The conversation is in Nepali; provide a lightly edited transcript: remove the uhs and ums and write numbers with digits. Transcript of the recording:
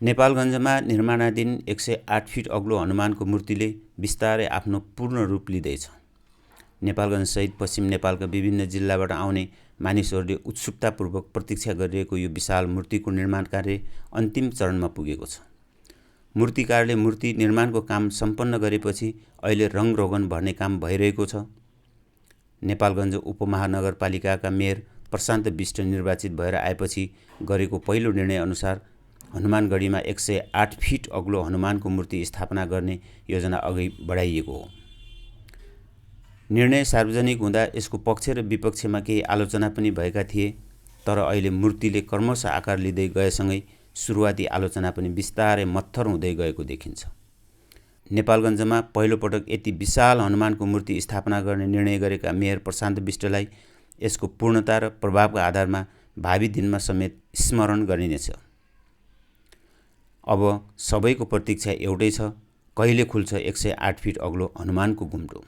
नेपालगञ्जमा निर्माणाधीन 108 फिट अग्लो हनुमानको मूर्तिले बिस्तारै आफ्नो पूर्ण रूप लिँदैछ। नेपालगञ्जसहित पश्चिम नेपालका विभिन्न जिल्लाबाट आउने मानिसहरूले उत्सुकतापूर्वक प्रतीक्षा गरिरहेको यो विशाल मूर्तिको निर्माण कार्य अन्तिम चरणमा पुगेको छ। मूर्तिकारले मूर्ति निर्माणको काम सम्पन्न गरेपछि अहिले रङरोगन भर्ने काम भइरहेको छ। नेपालगञ्ज उपमहानगरपालिकाका मेयर प्रशान्त विष्ट निर्वाचित भएर आएपछि गरेको पहिलो निर्णय अनुसार हनुमानगढीमा 108 फिट अग्लो हनुमानको मूर्ति स्थापना गर्ने योजना अघि बढाइएको हो। निर्णय सार्वजनिक हुँदा यसको पक्ष र विपक्षमा केही आलोचना पनि भएका थिए, तर अहिले मूर्तिले क्रमशः आकार लिँदै गएसँगै सुरुवाती आलोचना पनि बिस्तारै मत्थर हुँदै गएको देखिन्छ। नेपालगञ्जमा पहिलोपटक यति विशाल हनुमानको मूर्ति स्थापना गर्ने निर्णय गरेका मेयर प्रशान्त विष्टलाई यसको पूर्णता र प्रभावका आधारमा भावी दिनमा समेत स्मरण गरिनेछ। अब सबैको प्रतीक्षा एउटै छ, कहिले खुल्छ 108 फिट अग्लो हनुमानको घुम्टो।